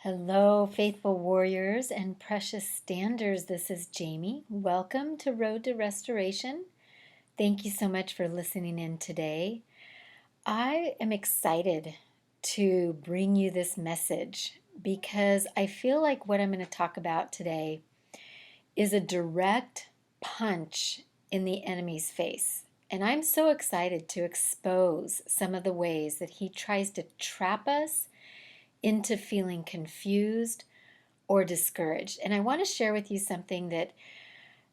Hello, faithful warriors and precious standers. This is Jamie. Welcome to Road to Restoration. Thank you so much for listening in today. I am excited to bring you this message because I feel like what I'm going to talk about today is a direct punch in the enemy's face. And I'm so excited to expose some of the ways that he tries to trap us into feeling confused or discouraged. And I want to share with you something that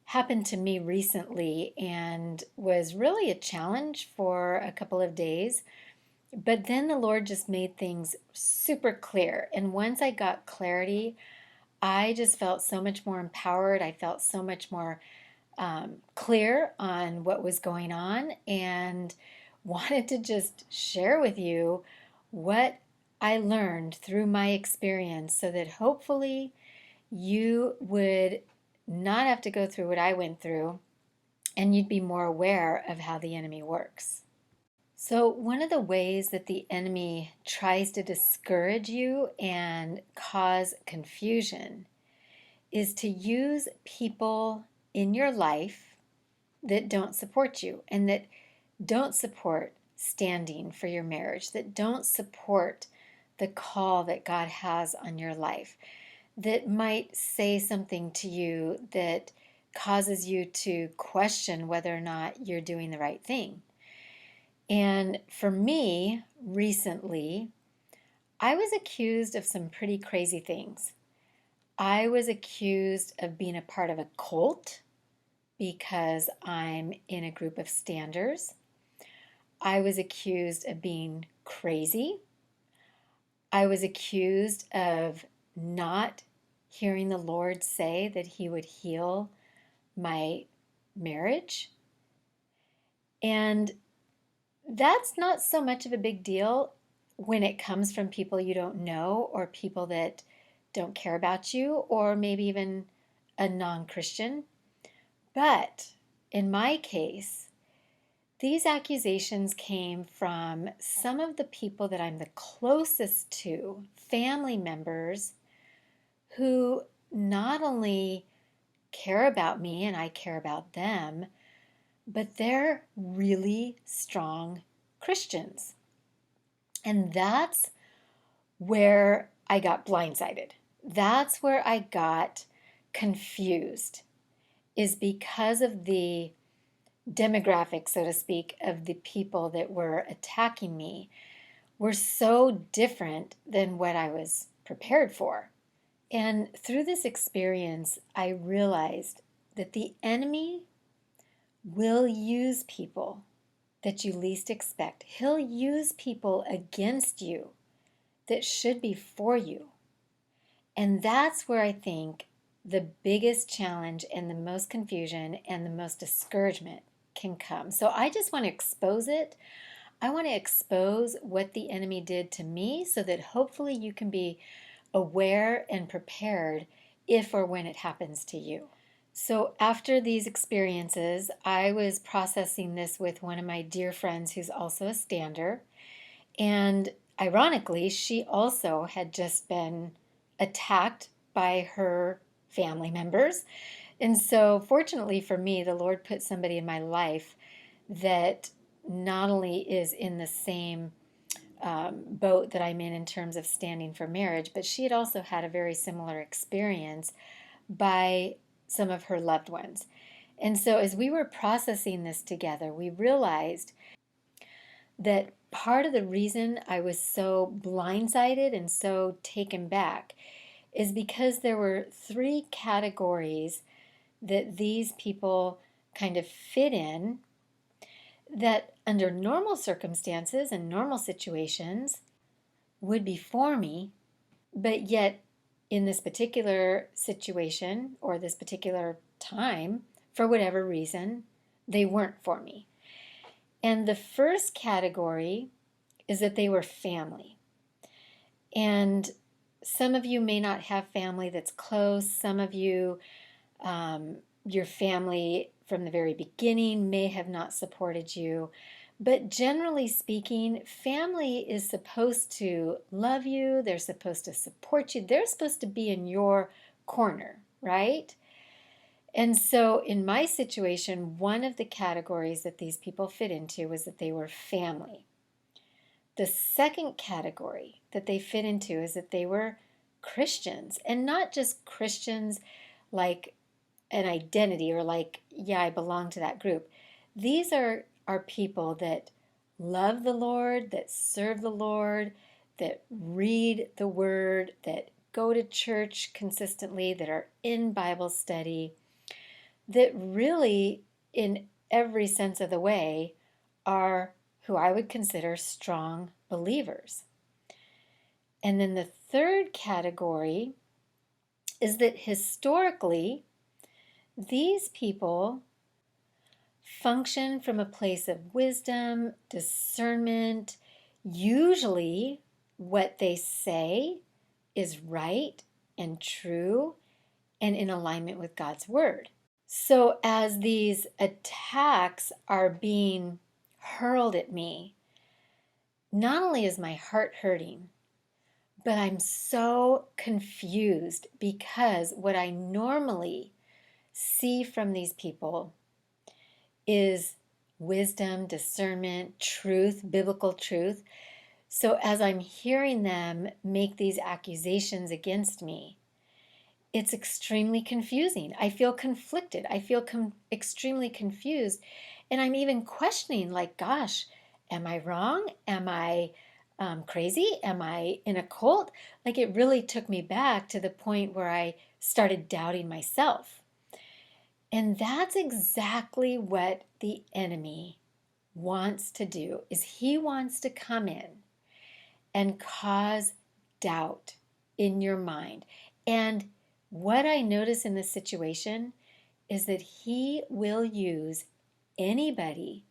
happened to me recently and was really a challenge for a couple of days. But then the Lord just made things super clear. And once I got clarity, I just felt so much more empowered. I felt so much more clear on what was going on and wanted to just share with you what I learned through my experience so that hopefully you would not have to go through what I went through and you'd be more aware of how the enemy works. So, one of the ways that the enemy tries to discourage you and cause confusion is to use people in your life that don't support you and that don't support standing for your marriage, that don't support the call that God has on your life, that might say something to you that causes you to question whether or not you're doing the right thing. And for me, recently, I was accused of some pretty crazy things. I was accused of being a part of a cult because I'm in a group of standers. I was accused of being crazy. I was accused of not hearing the Lord say that He would heal my marriage. And that's not so much of a big deal when it comes from people you don't know or people that don't care about you or maybe even a non Christian. But in my case, these accusations came from some of the people that I'm the closest to, family members who not only care about me and I care about them, but they're really strong Christians. And that's where I got blindsided. That's where I got confused, is because of the demographic, so to speak, of the people that were attacking me were so different than what I was prepared for. And through this experience, I realized that the enemy will use people that you least expect. He'll use people against you that should be for you. And that's where I think the biggest challenge and the most confusion and the most discouragement can come. So I just want to expose it. I want to expose what the enemy did to me so that hopefully you can be aware and prepared if or when it happens to you. So, after these experiences, I was processing this with one of my dear friends who's also a stander. And ironically, she also had just been attacked by her family members. And so, fortunately for me, the Lord put somebody in my life that not only is in the same boat that I'm in terms of standing for marriage, but she had also had a very similar experience by some of her loved ones. And so, as we were processing this together, we realized that part of the reason I was so blindsided and so taken back is because there were three categories that these people kind of fit in that under normal circumstances and normal situations would be for me, but yet in this particular situation or this particular time, for whatever reason, they weren't for me. And the first category is that they were family. And some of you may not have family that's close. Some of you, your family from the very beginning may have not supported you. But generally speaking, family is supposed to love you, they're supposed to support you, they're supposed to be in your corner, right? And so in my situation, one of the categories that these people fit into was that they were family. The second category that they fit into is that they were Christians, and not just Christians like an identity or like, yeah, I belong to that group. These are people that love the Lord, that serve the Lord, that read the word, that go to church consistently, that are in Bible study, that really, in every sense of the way, are who I would consider strong believers. And then the third category is that historically, these people function from a place of wisdom, discernment. Usually, what they say is right and true and in alignment with God's word. So, as these attacks are being hurled at me, not only is my heart hurting, but I'm so confused because what I normally see from these people is wisdom, discernment, truth, biblical truth. So as I'm hearing them make these accusations against me, it's extremely confusing. I feel conflicted. I feel extremely confused. And I'm even questioning, like, gosh, am I wrong? Am I crazy? Am I in a cult? Like, it really took me back to the point where I started doubting myself. And that's exactly what the enemy wants to do, is he wants to come in and cause doubt in your mind. And what I notice in this situation is that he will use anybody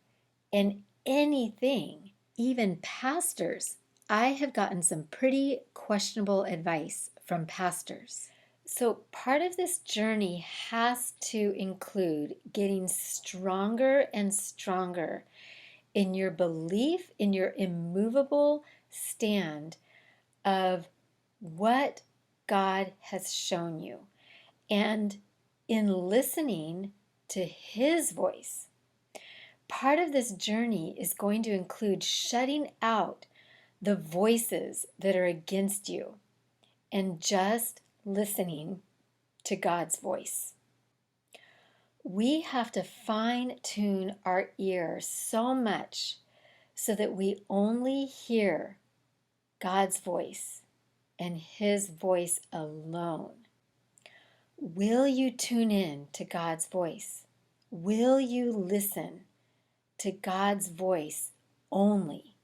and anything, even pastors. I have gotten some pretty questionable advice from pastors. So, part of this journey has to include getting stronger and stronger in your belief, in your immovable stand of what God has shown you, and in listening to His voice. Part of this journey is going to include shutting out the voices that are against you and just listening to God's voice. We have to fine tune our ear so much so that we only hear God's voice and His voice alone. Will you tune in to God's voice? Will you listen to God's voice only?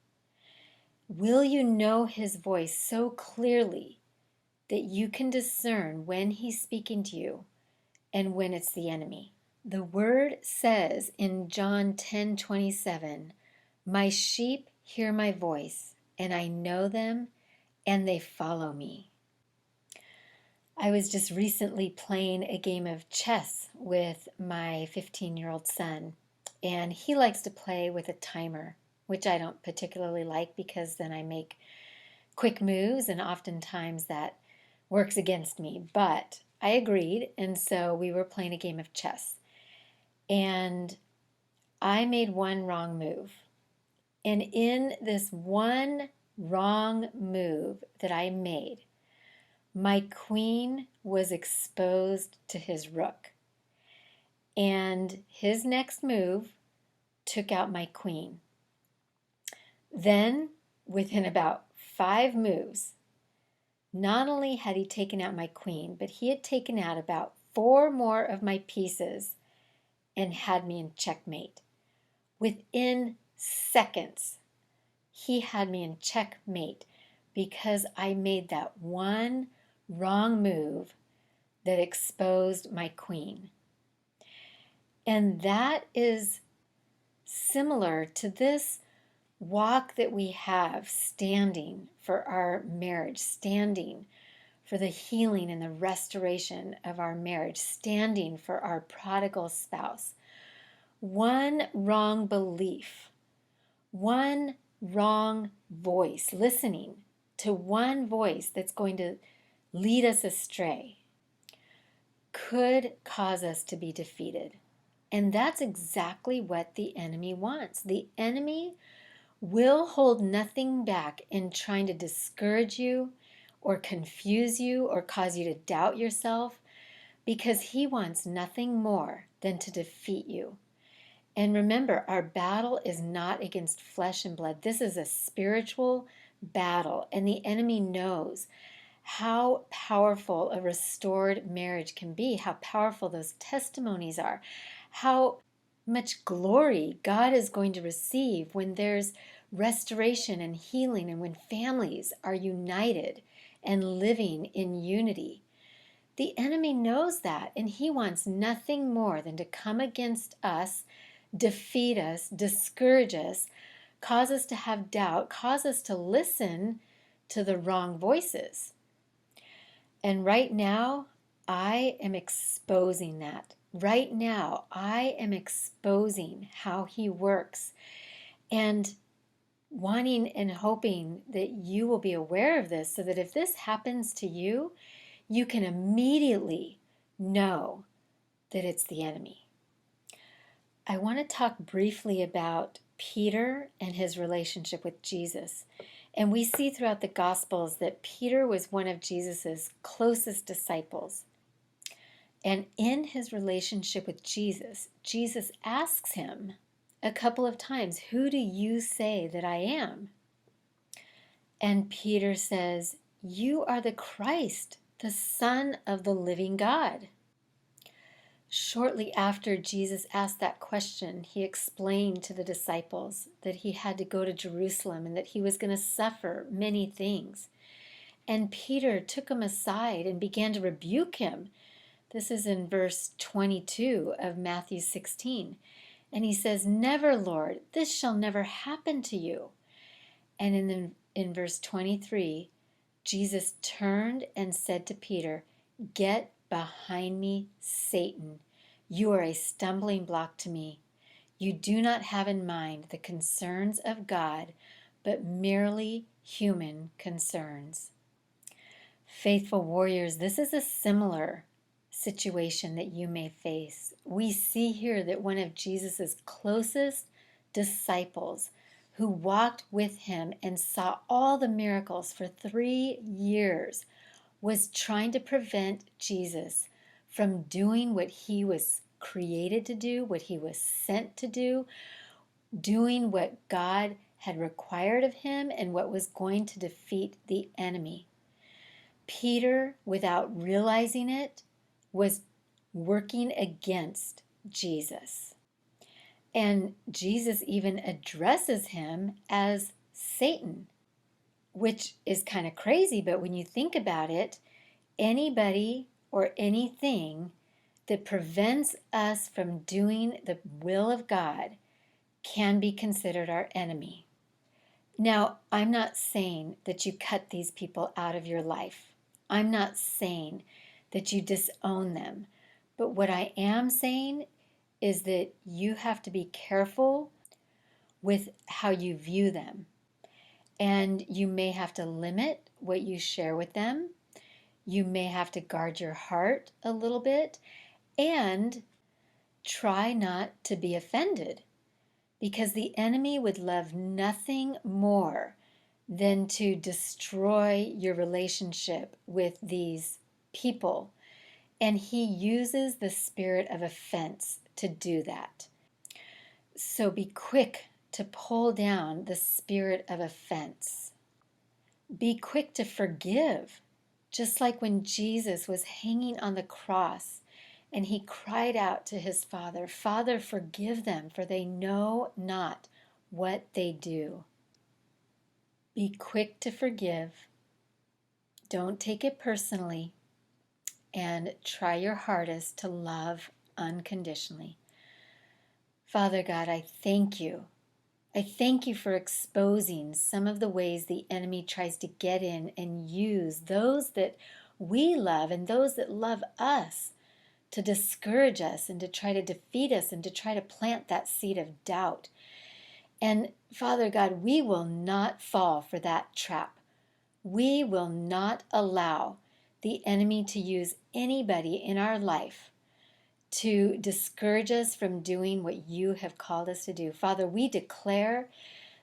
Will you know His voice so clearly that you can discern when He's speaking to you and when it's the enemy? The word says in John 10:27, "My sheep hear my voice, and I know them, and they follow me." I was just recently playing a game of chess with my 15-year-old son, and he likes to play with a timer, which I don't particularly like because then I make quick moves, and oftentimes that works against me. But I agreed, and so we were playing a game of chess. And I made one wrong move. And in this one wrong move that I made, my queen was exposed to his rook. And his next move took out my queen. Then, within about 5 moves, not only had he taken out my queen, but he had taken out about 4 more of my pieces and had me in checkmate. Within seconds, he had me in checkmate because I made that one wrong move that exposed my queen. And that is similar to this walk that we have, standing for our marriage, standing for the healing and the restoration of our marriage, standing for our prodigal spouse. One wrong belief One wrong voice, listening to one voice that's going to lead us astray, could cause us to be defeated. And that's exactly what the enemy wants. The enemy will hold nothing back in trying to discourage you or confuse you or cause you to doubt yourself, because he wants nothing more than to defeat you. And remember, our battle is not against flesh and blood. This is a spiritual battle, and the enemy knows how powerful a restored marriage can be, how powerful those testimonies are, how much glory God is going to receive when there's restoration and healing, and when families are united and living in unity. The enemy knows that, and he wants nothing more than to come against us, defeat us, discourage us, cause us to have doubt, cause us to listen to the wrong voices. And right now, I am exposing that. Right now, I am exposing how he works, and wanting and hoping that you will be aware of this, so that if this happens to you, you can immediately know that it's the enemy. I want to talk briefly about Peter and his relationship with Jesus. And we see throughout the Gospels that Peter was one of Jesus's closest disciples. And in his relationship with Jesus, Jesus asks him a couple of times, "Who do you say that I am?" And Peter says, "You are the Christ, the Son of the living God." Shortly after Jesus asked that question, he explained to the disciples that he had to go to Jerusalem and that he was going to suffer many things. And Peter took him aside and began to rebuke him. This is in verse 22 of Matthew 16. And he says, "Never, Lord, this shall never happen to you." And in verse 23, Jesus turned and said to Peter, "Get behind me, Satan. You are a stumbling block to me. You do not have in mind the concerns of God, but merely human concerns." Faithful warriors, this is a similar situation that you may face. We see here that one of Jesus's closest disciples, who walked with him and saw all the miracles for 3 years, was trying to prevent Jesus from doing what he was created to do, what he was sent to do, doing what God had required of him, and what was going to defeat the enemy. Peter, without realizing it, was working against Jesus. And Jesus even addresses him as Satan, which is kind of crazy, but when you think about it, anybody or anything that prevents us from doing the will of God can be considered our enemy. Now, I'm not saying that you cut these people out of your life. I'm not saying that you disown them. But what I am saying is that you have to be careful with how you view them. And you may have to limit what you share with them. You may have to guard your heart a little bit and try not to be offended, because the enemy would love nothing more than to destroy your relationship with these people. And he uses the spirit of offense to do that. So be quick to pull down the spirit of offense. Be quick to forgive, just like when Jesus was hanging on the cross and he cried out to his Father, "Father, forgive them, for they know not what they do." Be quick to forgive. Don't take it personally, and try your hardest to love unconditionally. Father God, I thank you. I thank you for exposing some of the ways the enemy tries to get in and use those that we love and those that love us to discourage us and to try to defeat us and to try to plant that seed of doubt. And Father God, we will not fall for that trap. We will not allow the enemy to use anybody in our life to discourage us from doing what you have called us to do. Father, we declare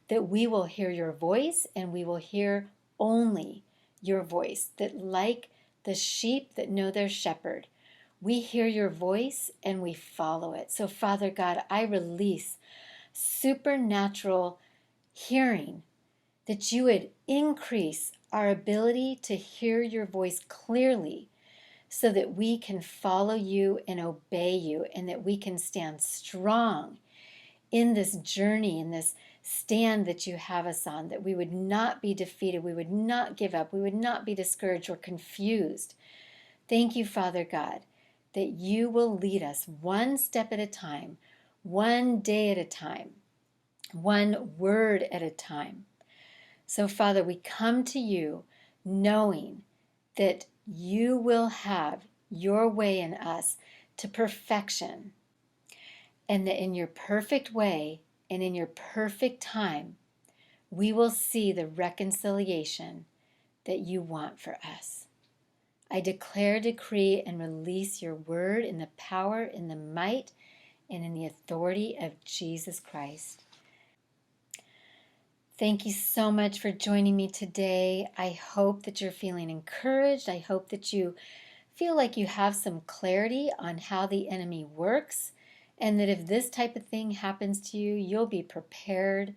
that we will hear your voice and we will hear only your voice, that like the sheep that know their shepherd, we hear your voice and we follow it. So, Father God, I release supernatural hearing, that you would increase our ability to hear your voice clearly so that we can follow you and obey you, and that we can stand strong in this journey, in this stand that you have us on, that we would not be defeated, we would not give up, we would not be discouraged or confused. Thank you, Father God, that you will lead us one step at a time, one day at a time, one word at a time. So, Father, we come to you knowing that you will have your way in us to perfection, and that in your perfect way and in your perfect time, we will see the reconciliation that you want for us. I declare, decree, and release your word in the power, in the might, and in the authority of Jesus Christ. Thank you so much for joining me today. I hope that you're feeling encouraged. I hope that you feel like you have some clarity on how the enemy works, and that if this type of thing happens to you, you'll be prepared.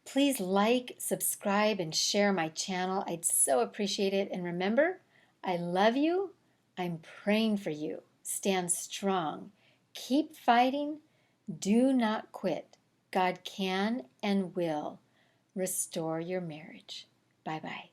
Please like, subscribe, and share my channel. I'd so appreciate it. And remember, I love you. I'm praying for you. Stand strong. Keep fighting. Do not quit. God can and will restore your marriage. Bye-bye.